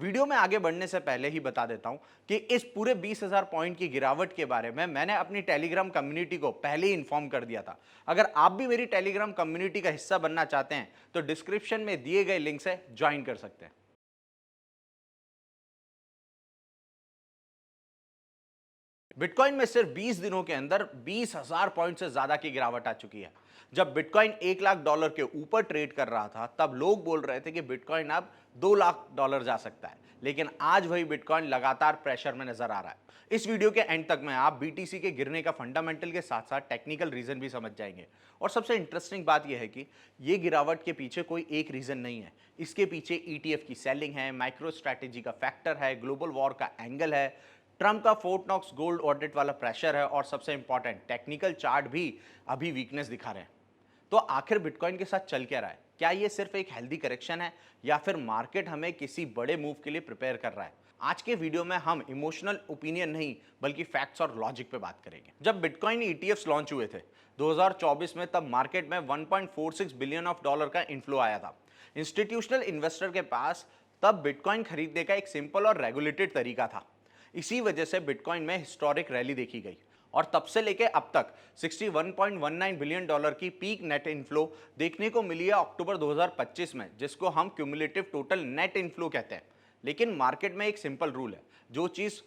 Video में आगे बढ़ने से पहले ही बता देता हूं कि इस पूरे 20,000 पॉइंट की गिरावट के बारे में मैंने अपनी टेलीग्राम कम्युनिटी को पहले ही इन्फॉर्म कर दिया था। अगर आप भी मेरी टेलीग्राम कम्युनिटी का हिस्सा बनना चाहते हैं तो डिस्क्रिप्शन में दिए गए लिंक से ज्वाइन कर सकते हैं। बिटकॉइन में सिर्फ 20 दिनों के अंदर 20,000 पॉइंट से ज्यादा की गिरावट आ चुकी है। जब बिटकॉइन $1,00,000 के ऊपर ट्रेड कर रहा था तब लोग बोल रहे थे कि बिटकॉइन अब $2,00,000 जा सकता है, लेकिन आज वही बिटकॉइन लगातार प्रेशर में नजर आ रहा है। इस वीडियो के एंड तक में आप बीटीसी के गिरने का फंडामेंटल के साथ साथ टेक्निकल रीजन भी समझ जाएंगे। और सबसे इंटरेस्टिंग बात यह है कि ये गिरावट के पीछे कोई एक रीजन नहीं है। इसके पीछे ईटीएफ की सेलिंग है, माइक्रो स्ट्रैटेजी का फैक्टर है, ग्लोबल वॉर का एंगल है, ट्रम्प का फोर्ट नॉक्स गोल्ड ऑडिट वाला प्रेशर है और सबसे इंपॉर्टेंट टेक्निकल चार्ट भी अभी वीकनेस दिखा रहे हैं। तो आखिर बिटकॉइन के साथ चल क्या रहा है? क्या ये सिर्फ एक हेल्दी करेक्शन है या फिर मार्केट हमें किसी बड़े मूव के लिए प्रिपेयर कर रहा है? आज के वीडियो में हम इमोशनल ओपिनियन नहीं बल्कि फैक्ट्स और लॉजिक पे बात करेंगे। जब बिटकॉइन ईटीएफ्स लॉन्च हुए थे 2024 में, तब मार्केट में 1.46 बिलियन ऑफ डॉलर का इन्फ्लो आया था। इंस्टीट्यूशनल इन्वेस्टर के पास तब बिटकॉइन खरीदने का एक सिंपल और रेगुलेटेड तरीका था। इसी वजह से बिटकॉइन में हिस्टोरिक रैली देखी गई और तब से लेके अब तक 61.19 बिलियन डॉलर की पीक नेट इनफ्लो देखने को मिली है अक्टूबर 2025 में, जिसको हम क्यूमुलेटिव टोटल नेट इनफ्लो कहते हैं। लेकिन मार्केट में एक सिंपल रूल है, जो चीज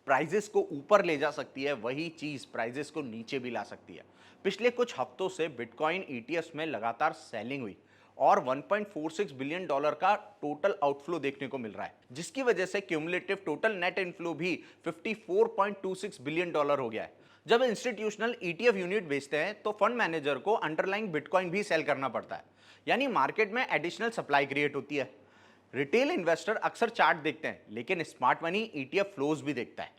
प्राइजेस को ऊपर ले जा सकती है वही चीज प्राइजेस को नीचे भी ला सकती है। पिछले कुछ हफ्तों से बिटकॉइन ईटीएफ्स में लगातार सेलिंग हुई और 1.46 बिलियन डॉलर का टोटल आउटफ्लो देखने को मिल रहा है, जिसकी वजह से क्यूमुलेटिव टोटल नेट इनफ्लो भी 54.26 बिलियन डॉलर हो गया है। जब इंस्टीट्यूशनल ईटीएफ यूनिट बेचते हैं तो फंड मैनेजर को अंडरलाइंग बिटकॉइन भी सेल करना पड़ता है, यानी मार्केट में एडिशनल सप्लाई क्रिएट होती है। रिटेल इन्वेस्टर अक्सर चार्ट देखते हैं, लेकिन स्मार्ट मनी ईटीएफ फ्लोज भी देखता है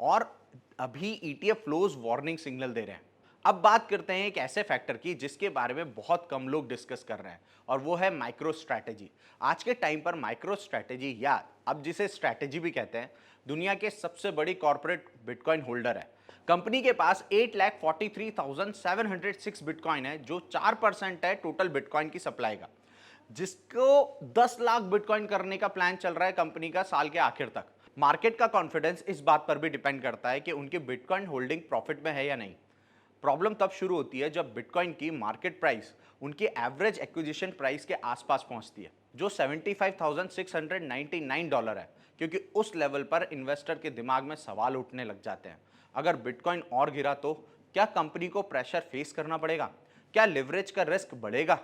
और अभी ईटीएफ फ्लोज वार्निंग सिग्नल दे रहे हैं। अब बात करते हैं एक ऐसे फैक्टर की जिसके बारे में बहुत कम लोग डिस्कस कर रहे हैं, और वो है माइक्रो स्ट्रैटेजी। आज के टाइम पर माइक्रो स्ट्रैटेजी, या अब जिसे स्ट्रैटेजी भी कहते हैं, दुनिया के सबसे बड़ी कॉर्पोरेट बिटकॉइन होल्डर है। कंपनी के पास 8,43,706 बिटकॉइन है, जो 4% है टोटल बिटकॉइन की सप्लाई का, जिसको 10 लाख बिटकॉइन करने का प्लान चल रहा है कंपनी का साल के आखिर तक। मार्केट का कॉन्फिडेंस इस बात पर भी डिपेंड करता है कि उनकी बिटकॉइन होल्डिंग प्रॉफिट में है या नहीं। प्रॉब्लम तब शुरू होती है जब बिटकॉइन की मार्केट प्राइस उनकी एवरेज एक्विजिशन प्राइस के आसपास पहुंचती है, जो $75,699 है, क्योंकि उस लेवल पर इन्वेस्टर के दिमाग में सवाल उठने लग जाते हैं। अगर बिटकॉइन और गिरा तो क्या कंपनी को प्रेशर फेस करना पड़ेगा? क्या लिवरेज का रिस्क बढ़ेगा?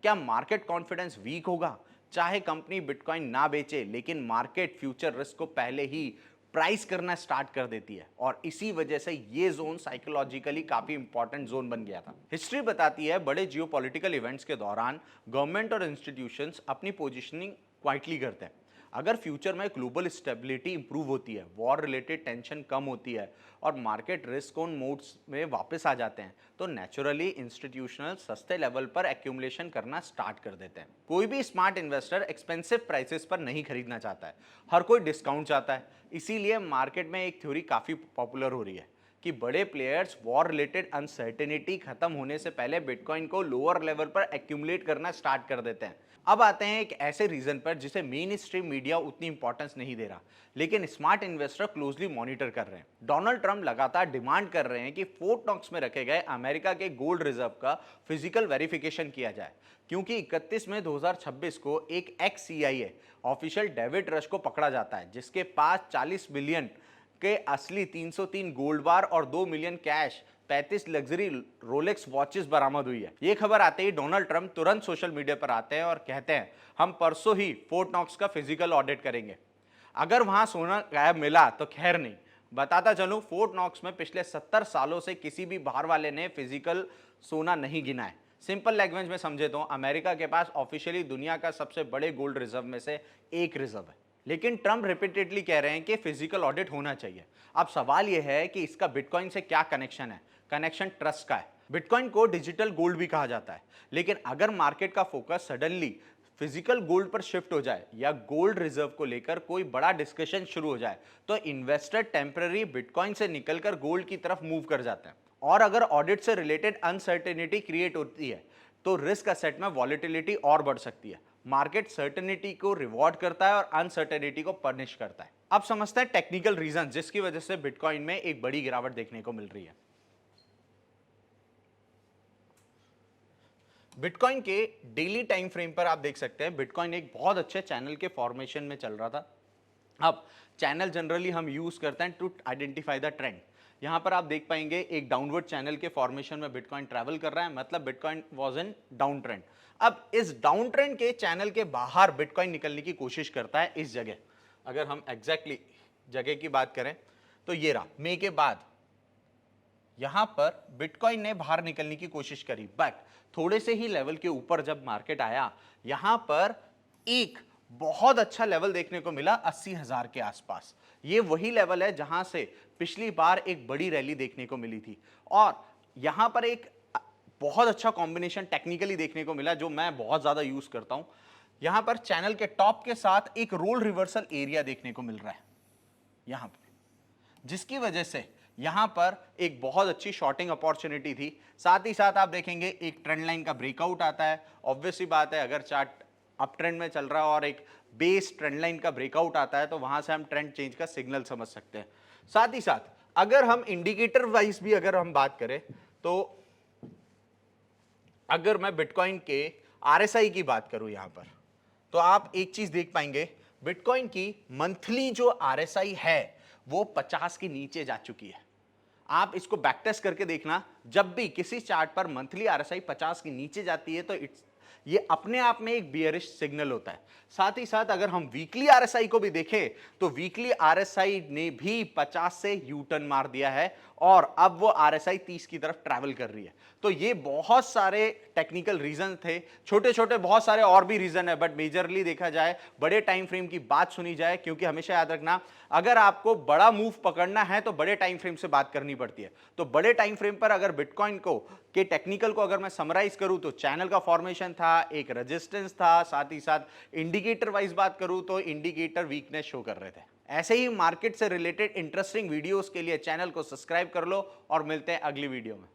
क्या मार्केट कॉन्फिडेंस वीक होगा? चाहे कंपनी बिटकॉइन ना बेचे, लेकिन मार्केट फ्यूचर रिस्क को पहले ही प्राइस करना स्टार्ट कर देती है, और इसी वजह से ये जोन साइकोलॉजिकली काफी इंपॉर्टेंट जोन बन गया था। हिस्ट्री बताती है बड़े जियोपॉलिटिकल इवेंट्स के दौरान गवर्नमेंट और इंस्टीट्यूशंस अपनी पोजीशनिंग क्वाइटली करते हैं। अगर फ्यूचर में ग्लोबल स्टेबिलिटी इंप्रूव होती है, वॉर रिलेटेड टेंशन कम होती है और मार्केट रिस्क ऑन मोड्स में वापस आ जाते हैं, तो नेचुरली इंस्टीट्यूशनल सस्ते लेवल पर एक्यूमुलेशन करना स्टार्ट कर देते हैं। कोई भी स्मार्ट इन्वेस्टर एक्सपेंसिव प्राइसेस पर नहीं खरीदना चाहता है, हर कोई डिस्काउंट चाहता है। इसीलिए मार्केट में एक थ्योरी काफी पॉपुलर हो रही है कि बड़े प्लेयर्स वॉर रिलेटेड अनसर्टेनिटी खत्म होने से पहले बिटकॉइन को लोअर लेवल पर एक्यूमुलेट करना स्टार्ट कर देते हैं। अब आते हैं एक ऐसे रीजन पर जिसे मेन स्ट्रीम मीडिया उतनी इंपॉर्टेंस नहीं दे रहा, लेकिन स्मार्ट इन्वेस्टर क्लोजली मॉनिटर कर रहे हैं। डोनाल्ड ट्रंप लगातार डिमांड कर रहे हैं कि फोर्ट नॉक्स में रखे गए अमेरिका के गोल्ड रिजर्व का फिजिकल वेरिफिकेशन किया जाए, क्योंकि 31 मई 2026 को एक x CIA official David rush को पकड़ा जाता है, जिसके पास 40 बिलियन के असली 303 गोल्ड बार और 2 million cash 35 luxury Rolex watches बरामद हुई है। ये खबर आते ही डोनाल्ड ट्रंप तुरंत सोशल मीडिया पर आते हैं और कहते हैं, हम परसों ही फोर्ट नॉक्स का फिजिकल ऑडिट करेंगे। अगर वहां सोना गायब मिला तो खैर नहीं। बताता चलूं, फोर्ट नॉक्स में पिछले 70 सालों से किसी भी बाहर वाले ने फिजिकल सोना नहीं गिना है। सिंपल लैंग्वेज में समझे तो अमेरिका के पास ऑफिशियली दुनिया का सबसे बड़े गोल्ड रिजर्व में से एक रिजर्व है, लेकिन ट्रंप रिपीटेडली कह रहे हैं कि फिजिकल ऑडिट होना चाहिए। अब सवाल यह है कि इसका बिटकॉइन से क्या कनेक्शन है? कनेक्शन ट्रस्ट का है। बिटकॉइन को डिजिटल गोल्ड भी कहा जाता है, लेकिन अगर मार्केट का फोकस सडनली फिजिकल गोल्ड पर शिफ्ट हो जाए या गोल्ड रिजर्व को लेकर कोई बड़ा डिस्कशन शुरू हो जाए, तो इन्वेस्टर टेम्पररी बिटकॉइन से निकलकर गोल्ड की तरफ मूव कर जाते हैं। और अगर ऑडिट से रिलेटेड अनसर्टेनिटी क्रिएट होती है तो रिस्क असेट में वॉलेटिलिटी और बढ़ सकती है। मार्केट सर्टेनिटी को रिवॉर्ड करता है और अनसर्टेनिटी को पनिश करता है। अब समझते हैं टेक्निकल रीजन जिसकी वजह से बिटकॉइन में एक बड़ी गिरावट देखने को मिल रही है। बिटकॉइन के डेली टाइम फ्रेम पर आप देख सकते हैं बिटकॉइन एक बहुत अच्छे चैनल के फॉर्मेशन में चल रहा था। अब चैनल जनरली हम यूज करते हैं टू आइडेंटिफाई द ट्रेंड। यहां पर आप देख पाएंगे एक डाउनवर्ड चैनल के फॉर्मेशन में बिटकॉइन ट्रैवल कर रहा है, मतलब bitcoin was in down trend. अब इस डाउन ट्रेंड के चैनल के बाहर बिटकॉइन निकलने की कोशिश करता है इस जगह। अगर हम एग्जैक्टली जगह की बात करें तो ये रहा, मई के बाद यहां पर बिटकॉइन ने बाहर निकलने की कोशिश करी, बट थोड़े से ही लेवल के ऊपर जब मार्केट आया यहां पर एक बहुत अच्छा लेवल देखने को मिला 80,000 के आसपास। ये वही लेवल है जहां से पिछली बार एक बड़ी रैली देखने को मिली थी और यहां पर एक बहुत अच्छा कॉम्बिनेशन टेक्निकली देखने को मिला जो मैं बहुत ज्यादा यूज करता हूं। यहां पर चैनल के टॉप के साथ एक रोल रिवर्सल एरिया देखने को मिल रहा है यहां पर, जिसकी वजह से यहां पर एक बहुत अच्छी शॉर्टिंग अपॉर्चुनिटी थी। साथ ही साथ आप देखेंगे एक ट्रेंड लाइन का ब्रेकआउट आता है। ऑब्वियसली बात है, अगर चार्ट अप ट्रेंड में चल रहा है और एक बेस ट्रेंड लाइन का ब्रेकआउट आता है तो वहां से हम ट्रेंड चेंज का सिग्नल समझ सकते हैं। साथ ही साथ अगर हम इंडिकेटर वाइज भी अगर हम बात करें तो अगर मैं बिटकॉइन के आरएसआई की बात करूं यहां पर, तो आप एक चीज देख पाएंगे, बिटकॉइन की मंथली जो आरएसआई है वो 50 के नीचे जा चुकी है। आप इसको बैक टेस्ट करके देखना, जब भी किसी चार्ट पर मंथली आरएसआई 50 के नीचे जाती है तो ये अपने आप में एक बियरिश सिग्नल होता है। साथ ही साथ अगर हम वीकली आरएसआई को भी देखें तो वीकली आरएसआई ने भी 50 से यू टर्न मार दिया है और अब वो आरएसआई 30 की तरफ ट्रैवल कर रही है। तो ये बहुत सारे टेक्निकल रीजन थे, छोटे छोटे बहुत सारे और भी रीजन है, बट मेजरली देखा जाए बड़े टाइम फ्रेम की बात सुनी जाए, क्योंकि हमेशा याद रखना अगर आपको बड़ा मूव पकड़ना है तो बड़े टाइम फ्रेम से बात करनी पड़ती है। तो बड़े टाइम फ्रेम पर अगर बिटकॉइन को के टेक्निकल को अगर मैं समराइज करूं तो चैनल का फॉर्मेशन था, एक रेजिस्टेंस था, साथ ही साथ इंडिकेटर वाइज बात करूं तो इंडिकेटर वीकनेस शो कर रहे थे। ऐसे ही मार्केट से रिलेटेड इंटरेस्टिंग वीडियोस के लिए चैनल को सब्सक्राइब कर लो और मिलते हैं अगली वीडियो में।